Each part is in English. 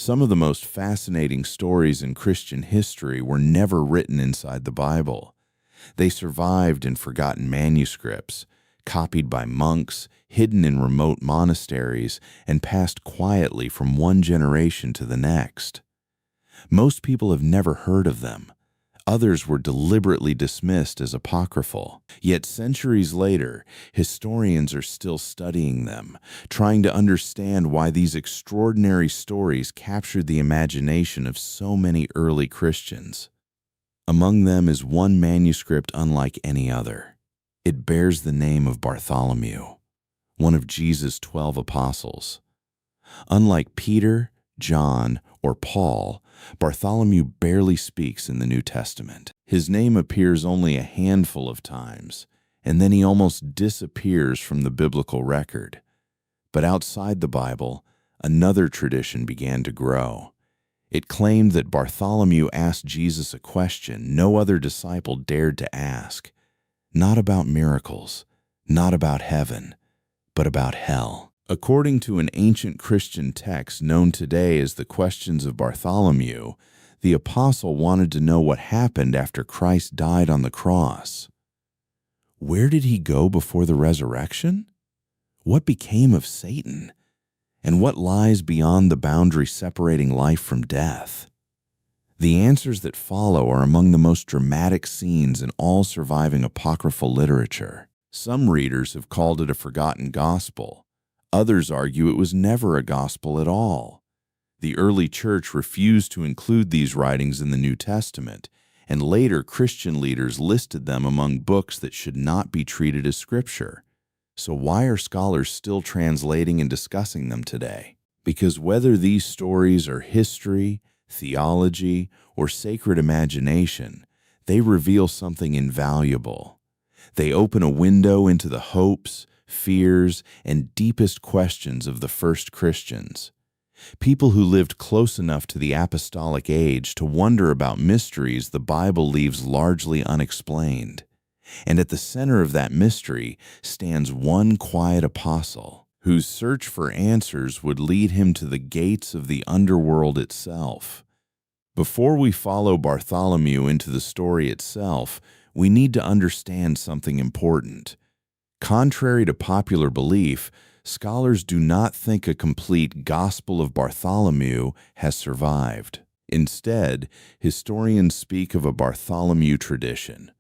Some of the most fascinating stories in Christian history were never written inside the Bible. They survived in forgotten manuscripts, copied by monks, hidden in remote monasteries, and passed quietly from one generation to the next. Most people have never heard of them. Others were deliberately dismissed as apocryphal. Yet centuries later, historians are still studying them, trying to understand why these extraordinary stories captured the imagination of so many early Christians. Among them is one manuscript unlike any other. It bears the name of Bartholomew, one of Jesus' 12 apostles. Unlike Peter, John, or Paul, Bartholomew barely speaks in the New Testament. His name appears only a handful of times, and then he almost disappears from the biblical record. But outside the Bible, another tradition began to grow. It claimed that Bartholomew asked Jesus a question no other disciple dared to ask, not about miracles, not about heaven, but about hell. According to an ancient Christian text known today as the Questions of Bartholomew, the apostle wanted to know what happened after Christ died on the cross. Where did he go before the resurrection? What became of Satan? And what lies beyond the boundary separating life from death? The answers that follow are among the most dramatic scenes in all surviving apocryphal literature. Some readers have called it a forgotten gospel. Others argue it was never a gospel at all. The early church refused to include these writings in the New Testament, and later Christian leaders listed them among books that should not be treated as scripture. So why are scholars still translating and discussing them today? Because whether these stories are history, theology, or sacred imagination, they reveal something invaluable. They open a window into the hopes, fears, and deepest questions of the first Christians. People who lived close enough to the apostolic age to wonder about mysteries the Bible leaves largely unexplained. And at the center of that mystery stands one quiet apostle, whose search for answers would lead him to the gates of the underworld itself. Before we follow Bartholomew into the story itself, we need to understand something important. Contrary to popular belief, scholars do not think a complete Gospel of Bartholomew has survived. Instead, historians speak of a Bartholomew tradition,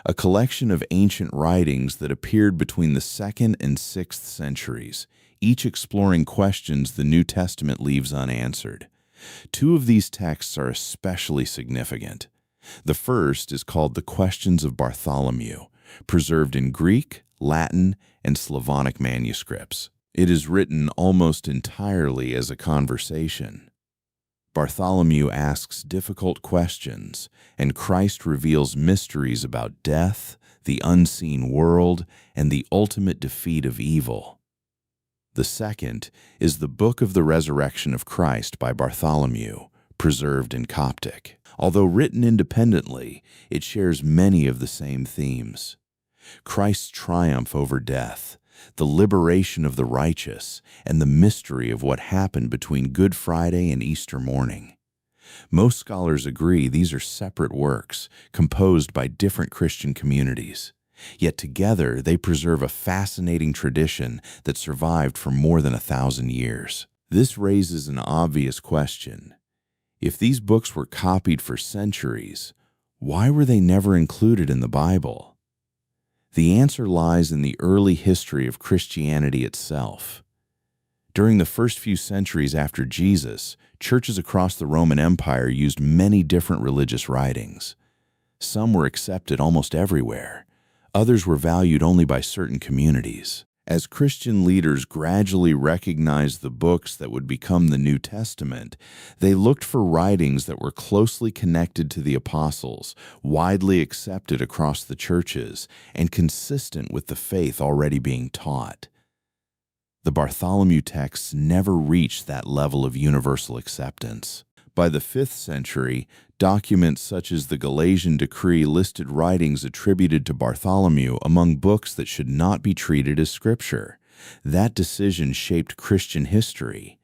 a collection of ancient writings that appeared between the 2nd and 6th centuries, each exploring questions the New Testament leaves unanswered. Two of these texts are especially significant. The first is called the Questions of Bartholomew, preserved in Greek, Latin, and Slavonic manuscripts. It is written almost entirely as a conversation. Bartholomew asks difficult questions, and Christ reveals mysteries about death, the unseen world, and the ultimate defeat of evil. The second is the Book of the Resurrection of Christ by Bartholomew, preserved in Coptic. Although written independently, it shares many of the same themes. Christ's triumph over death, the liberation of the righteous, and the mystery of what happened between Good Friday and Easter morning. Most scholars agree these are separate works, composed by different Christian communities. Yet together they preserve a fascinating tradition that survived for more than 1,000 years. This raises an obvious question. If these books were copied for centuries, why were they never included in the Bible? The answer lies in the early history of Christianity itself. During the first few centuries after Jesus, churches across the Roman Empire used many different religious writings. Some were accepted almost everywhere. Others were valued only by certain communities. As Christian leaders gradually recognized the books that would become the New Testament, they looked for writings that were closely connected to the apostles, widely accepted across the churches, and consistent with the faith already being taught. The Bartholomew texts never reached that level of universal acceptance. By the 5th century, documents such as the Galatian Decree listed writings attributed to Bartholomew among books that should not be treated as scripture. That decision shaped Christian history.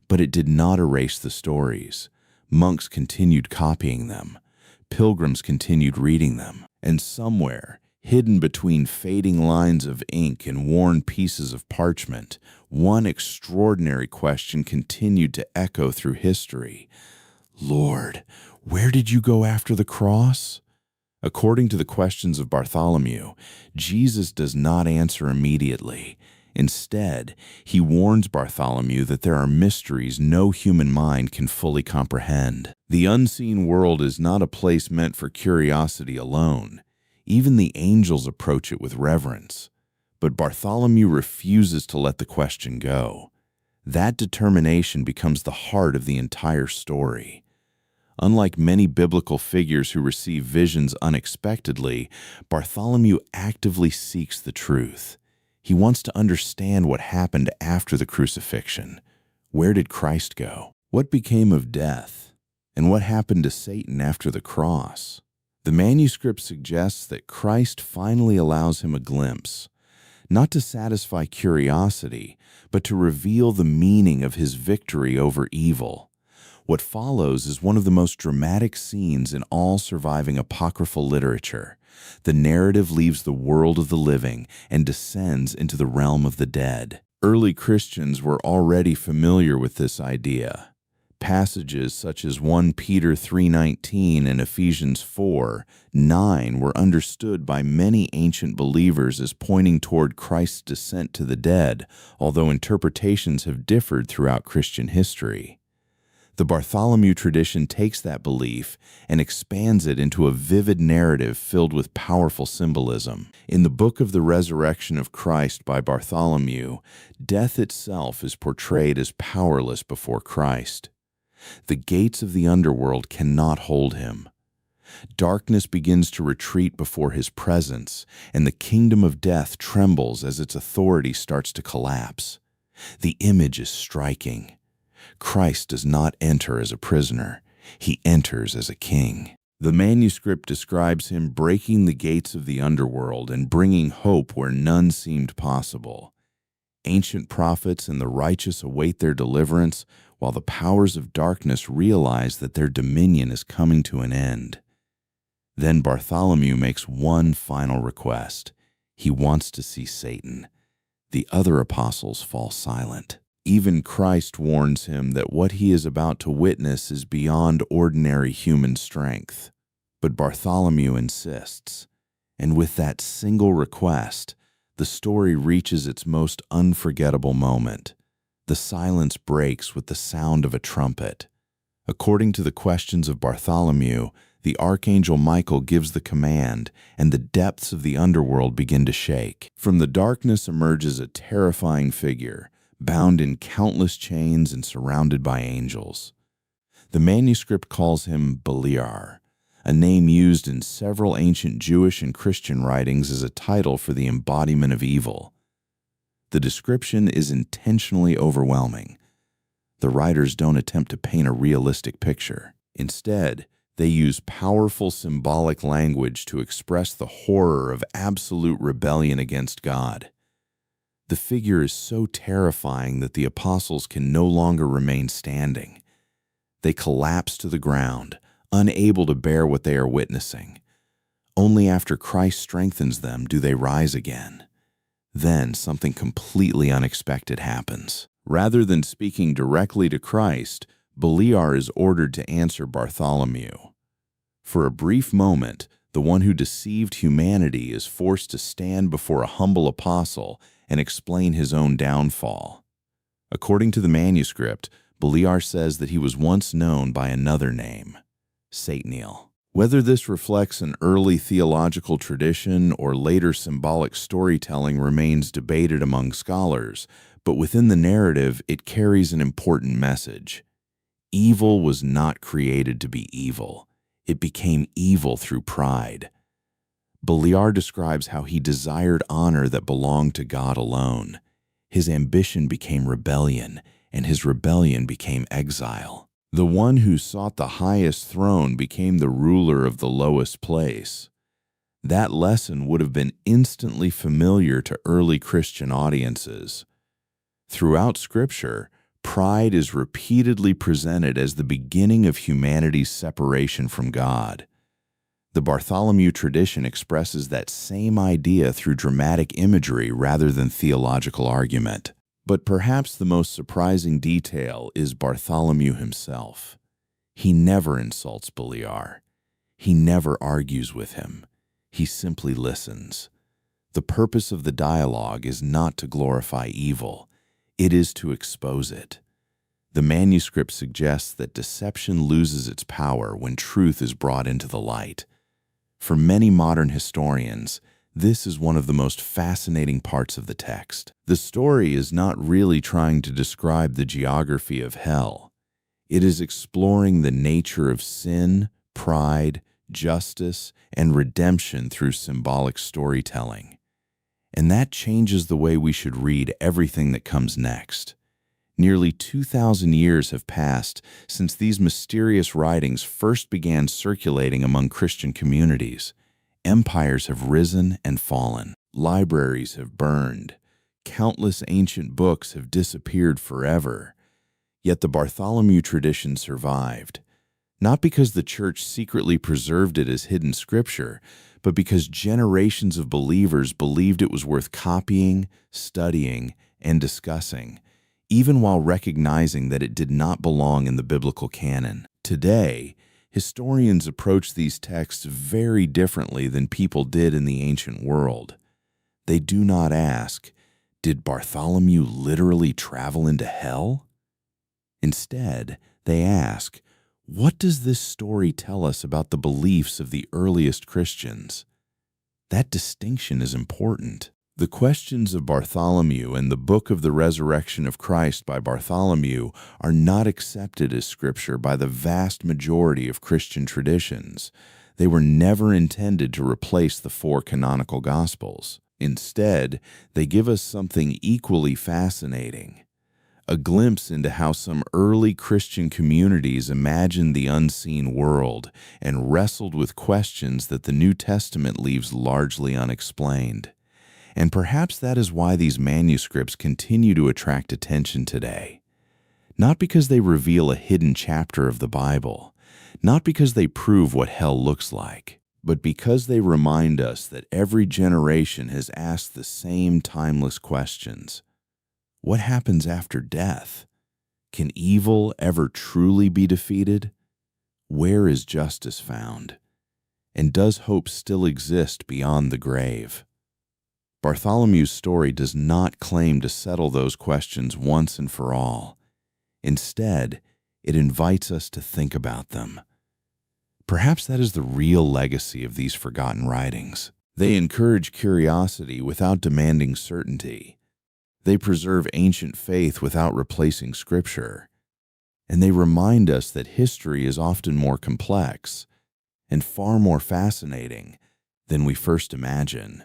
But it did not erase the stories. Monks continued copying them. Pilgrims continued reading them. And somewhere, hidden between fading lines of ink and worn pieces of parchment, one extraordinary question continued to echo through history. Lord, where did you go after the cross? According to the Questions of Bartholomew, Jesus does not answer immediately. Instead, he warns Bartholomew that there are mysteries no human mind can fully comprehend. The unseen world is not a place meant for curiosity alone. Even the angels approach it with reverence. But Bartholomew refuses to let the question go. That determination becomes the heart of the entire story. Unlike many biblical figures who receive visions unexpectedly, Bartholomew actively seeks the truth. He wants to understand what happened after the crucifixion. Where did Christ go? What became of death? And what happened to Satan after the cross? The manuscript suggests that Christ finally allows him a glimpse, not to satisfy curiosity, but to reveal the meaning of his victory over evil. What follows is one of the most dramatic scenes in all surviving apocryphal literature. The narrative leaves the world of the living and descends into the realm of the dead. Early Christians were already familiar with this idea. Passages such as 1 Peter 3:19 and Ephesians 4:9 were understood by many ancient believers as pointing toward Christ's descent to the dead, although interpretations have differed throughout Christian history. The Bartholomew tradition takes that belief and expands it into a vivid narrative filled with powerful symbolism. In the Book of the Resurrection of Christ by Bartholomew, death itself is portrayed as powerless before Christ. The gates of the underworld cannot hold him. Darkness begins to retreat before his presence, and the kingdom of death trembles as its authority starts to collapse. The image is striking. Christ does not enter as a prisoner. He enters as a king. The manuscript describes him breaking the gates of the underworld and bringing hope where none seemed possible. Ancient prophets and the righteous await their deliverance, while the powers of darkness realize that their dominion is coming to an end. Then Bartholomew makes one final request. He wants to see Satan. The other apostles fall silent. Even Christ warns him that what he is about to witness is beyond ordinary human strength. But Bartholomew insists, and with that single request, the story reaches its most unforgettable moment. The silence breaks with the sound of a trumpet. According to the Questions of Bartholomew, the archangel Michael gives the command, and the depths of the underworld begin to shake. From the darkness emerges a terrifying figure, bound in countless chains and surrounded by angels. The manuscript calls him Beliar, a name used in several ancient Jewish and Christian writings as a title for the embodiment of evil. The description is intentionally overwhelming. The writers don't attempt to paint a realistic picture. Instead, they use powerful symbolic language to express the horror of absolute rebellion against God. The figure is so terrifying that the apostles can no longer remain standing. They collapse to the ground, unable to bear what they are witnessing. Only after Christ strengthens them do they rise again. Then something completely unexpected happens. Rather than speaking directly to Christ, Beliar is ordered to answer Bartholomew. For a brief moment, the one who deceived humanity is forced to stand before a humble apostle and explain his own downfall. According to the manuscript, Beliar says that he was once known by another name, Sataniel. Whether this reflects an early theological tradition or later symbolic storytelling remains debated among scholars, but within the narrative it carries an important message. Evil was not created to be evil. It became evil through pride. Beliar describes how he desired honor that belonged to God alone. His ambition became rebellion, and his rebellion became exile. The one who sought the highest throne became the ruler of the lowest place. That lesson would have been instantly familiar to early Christian audiences. Throughout Scripture, pride is repeatedly presented as the beginning of humanity's separation from God. The Bartholomew tradition expresses that same idea through dramatic imagery rather than theological argument. But perhaps the most surprising detail is Bartholomew himself. He never insults Beliar. He never argues with him. He simply listens. The purpose of the dialogue is not to glorify evil. It is to expose it. The manuscript suggests that deception loses its power when truth is brought into the light. For many modern historians, this is one of the most fascinating parts of the text. The story is not really trying to describe the geography of hell. It is exploring the nature of sin, pride, justice, and redemption through symbolic storytelling. And that changes the way we should read everything that comes next. Nearly 2,000 years have passed since these mysterious writings first began circulating among Christian communities. Empires have risen and fallen. Libraries have burned. Countless ancient books have disappeared forever. Yet the Bartholomew tradition survived, not because the church secretly preserved it as hidden scripture, but because generations of believers believed it was worth copying, studying, and discussing, even while recognizing that it did not belong in the biblical canon. Today, historians approach these texts very differently than people did in the ancient world. They do not ask, did Bartholomew literally travel into hell? Instead, they ask, what does this story tell us about the beliefs of the earliest Christians? That distinction is important. The Questions of Bartholomew and the Book of the Resurrection of Christ by Bartholomew are not accepted as scripture by the vast majority of Christian traditions. They were never intended to replace the four canonical Gospels. Instead, they give us something equally fascinating: a glimpse into how some early Christian communities imagined the unseen world and wrestled with questions that the New Testament leaves largely unexplained. And perhaps that is why these manuscripts continue to attract attention today. Not because they reveal a hidden chapter of the Bible, not because they prove what hell looks like, but because they remind us that every generation has asked the same timeless questions. What happens after death? Can evil ever truly be defeated? Where is justice found? And does hope still exist beyond the grave? Bartholomew's story does not claim to settle those questions once and for all. Instead, it invites us to think about them. Perhaps that is the real legacy of these forgotten writings. They encourage curiosity without demanding certainty. They preserve ancient faith without replacing Scripture. And they remind us that history is often more complex and far more fascinating than we first imagine.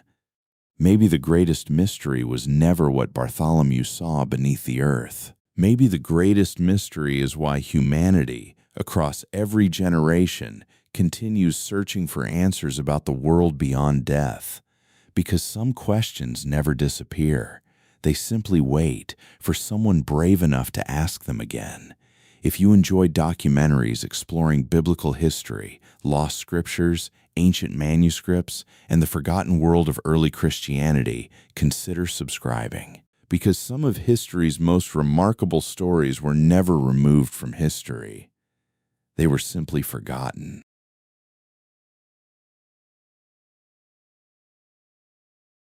Maybe the greatest mystery was never what Bartholomew saw beneath the earth. Maybe the greatest mystery is why humanity, across every generation, continues searching for answers about the world beyond death. Because some questions never disappear. They simply wait for someone brave enough to ask them again. If you enjoy documentaries exploring biblical history, lost scriptures, ancient manuscripts, and the forgotten world of early Christianity, consider subscribing. Because some of history's most remarkable stories were never removed from history. They were simply forgotten.